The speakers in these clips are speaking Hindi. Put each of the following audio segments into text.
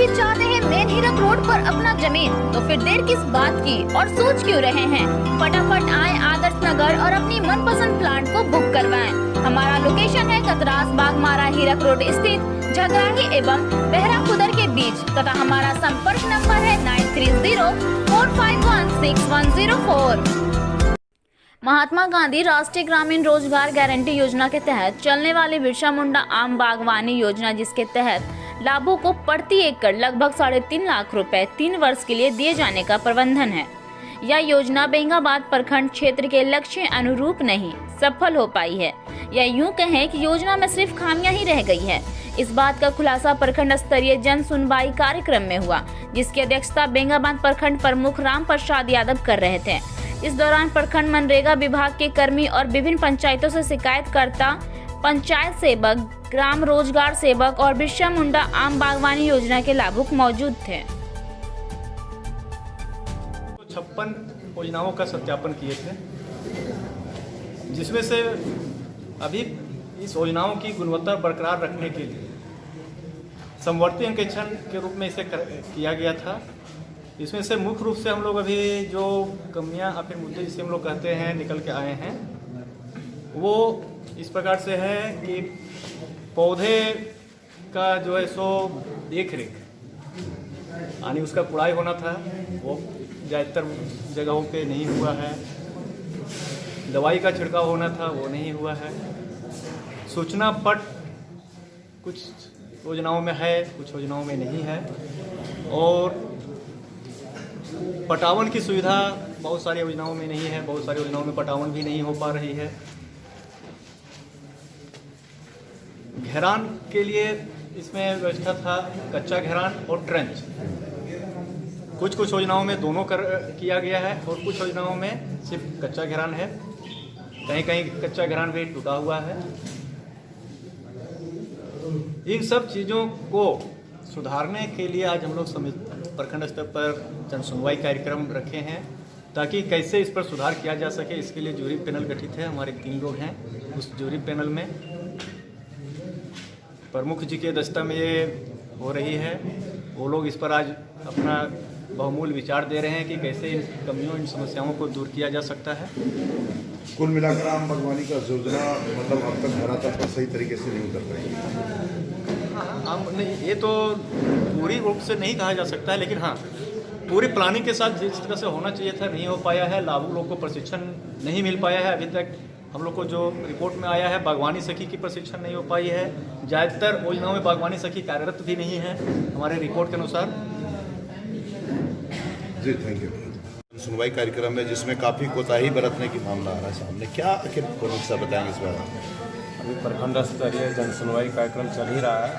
भी चाहते हैं मेन हीरक रोड पर अपना जमीन, तो फिर देर किस बात की और सोच क्यों रहे हैं? फटाफट आए आदर्श नगर और अपनी मनपसंद प्लांट को बुक करवाएं। हमारा लोकेशन है कतरास बागमारा हीरक रोड स्थित झगराही एवं बहरा कुदर के बीच तथा हमारा संपर्क नंबर है 9304516104। महात्मा गांधी राष्ट्रीय ग्रामीण रोजगार गारंटी योजना के तहत चलने वाली बिरसा मुंडा आम बागवानी योजना, जिसके तहत लाभों को प्रति एकड़ लगभग 3.5 लाख रुपए 3 वर्ष के लिए दिए जाने का प्रबंधन है। यह योजना बेंगाबाद प्रखंड क्षेत्र के लक्ष्य अनुरूप नहीं सफल हो पाई है, या यूं कहें कि योजना में सिर्फ खामियां ही रह गई है। इस बात का खुलासा प्रखंड स्तरीय जन सुनवाई कार्यक्रम में हुआ, जिसकी अध्यक्षता बेंगाबाद प्रखंड प्रमुख राम प्रसाद यादव कर रहे थे। इस दौरान प्रखंड मनरेगा विभाग के कर्मी और विभिन्न पंचायतों से शिकायतकर्ता, पंचायत सेवक, ग्राम रोजगार सेवक और बिरसा मुंडा आम बागवानी योजना के लाभुक मौजूद थे। 56 योजनाओं का सत्यापन किए थे, जिसमें से अभी इस योजनाओं की गुणवत्ता बरकरार रखने के लिए समवर्ती अंकेक्षण के रूप में इसे किया गया था। इसमें से मुख्य रूप से हम लोग अभी जो कमियां या फिर मुद्दे जिसे हम लोग कहते हैं निकल के आए हैं, वो इस प्रकार से है कि पौधे का जो है सो देख रेख यानी उसका कुड़ाई होना था, वो ज़्यादातर जगहों पे नहीं हुआ है। दवाई का छिड़काव होना था, वो नहीं हुआ है। सूचना पट कुछ योजनाओं में है, कुछ योजनाओं में नहीं है। और पटावन की सुविधा बहुत सारी योजनाओं में नहीं है, बहुत सारी योजनाओं में पटावन भी नहीं हो पा रही है। घेरान के लिए इसमें व्यवस्था था कच्चा घेरान और ट्रेंच। कुछ योजनाओं में दोनों किया गया है और कुछ योजनाओं में सिर्फ कच्चा घेरान है। कहीं कहीं कच्चा घेरान भी टूटा हुआ है। इन सब चीज़ों को सुधारने के लिए आज हम लोग प्रखंड स्तर पर जन सुनवाई कार्यक्रम रखे हैं, ताकि कैसे इस पर सुधार किया जा सके। इसके लिए जूरी पैनल गठित है, हमारे 3 लोग हैं। उस जूरी पैनल में प्रमुख जी की अध्यक्षता में ये हो रही है। वो लोग इस पर आज अपना बहुमूल्य विचार दे रहे हैं कि कैसे इन कमियों, इन समस्याओं को दूर किया जा सकता है। कुल मिलाकर आम बागवानी का योजना मतलब अब तक धरातल पर सही तरीके से नहीं उतर रही है। नहीं, ये तो पूरी रूप से नहीं कहा जा सकता है, लेकिन हाँ, पूरी प्लानिंग के साथ जिस तरह से होना चाहिए था नहीं हो पाया है। लाभुक लोग को प्रशिक्षण नहीं मिल पाया है। अभी तक हम लोग को जो रिपोर्ट में आया है, बागवानी सखी की प्रशिक्षण नहीं हो पाई है। ज़्यादातर योजनाओं में बागवानी सखी कार्यरत भी नहीं है हमारे रिपोर्ट के अनुसार। जी, थैंक यू। सुनवाई कार्यक्रम है जिसमें काफ़ी कोताही बरतने की मामला आ रहा है सामने, क्या आखिर प्रमुख सा बताएंगे इस बारे में? अभी प्रखंड स्तरीय जन सुनवाई कार्यक्रम चल ही रहा है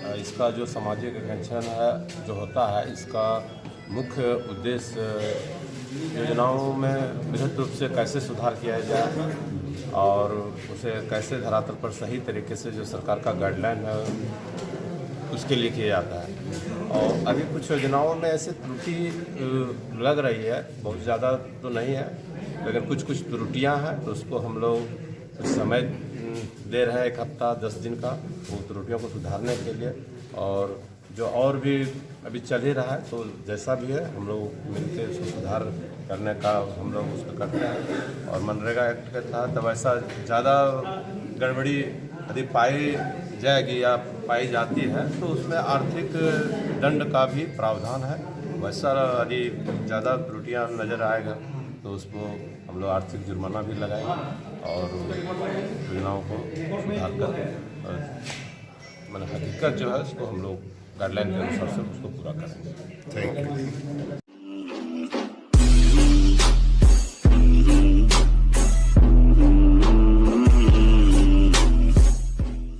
और इसका जो सामाजिक अंकेक्षण है जो होता है, इसका मुख्य उद्देश्य योजनाओं में बृहद रूप से कैसे सुधार किया जाए और उसे कैसे धरातल पर सही तरीके से जो सरकार का गाइडलाइन है उसके लिए किया जाता है। और अभी कुछ योजनाओं में ऐसे त्रुटि लग रही है, बहुत ज़्यादा तो नहीं है, लेकिन कुछ त्रुटियां हैं, तो उसको हम लोग कुछ समय दे रहे हैं, 1 हफ्ता 10 दिन का, वो त्रुटियों को सुधारने के लिए। और जो और भी अभी चल ही रहा है, तो जैसा भी है हम लोग मिलकर उसको सुधार करने का हम लोग उसको करते हैं। और मनरेगा एक्ट के तहत अब ऐसा ज़्यादा गड़बड़ी यदि पाई जाएगी या पाई जाती है तो उसमें आर्थिक दंड का भी प्रावधान है। वैसा यदि ज़्यादा त्रुटियाँ नज़र आएगा तो उसको हम लोग आर्थिक जुर्माना भी लगाएंगे और योजनाओं को सुधार कर हकीकत जो है उसको हम लोग गाइडलाइन के अनुसार से उसको पूरा करेंगे। Thank you.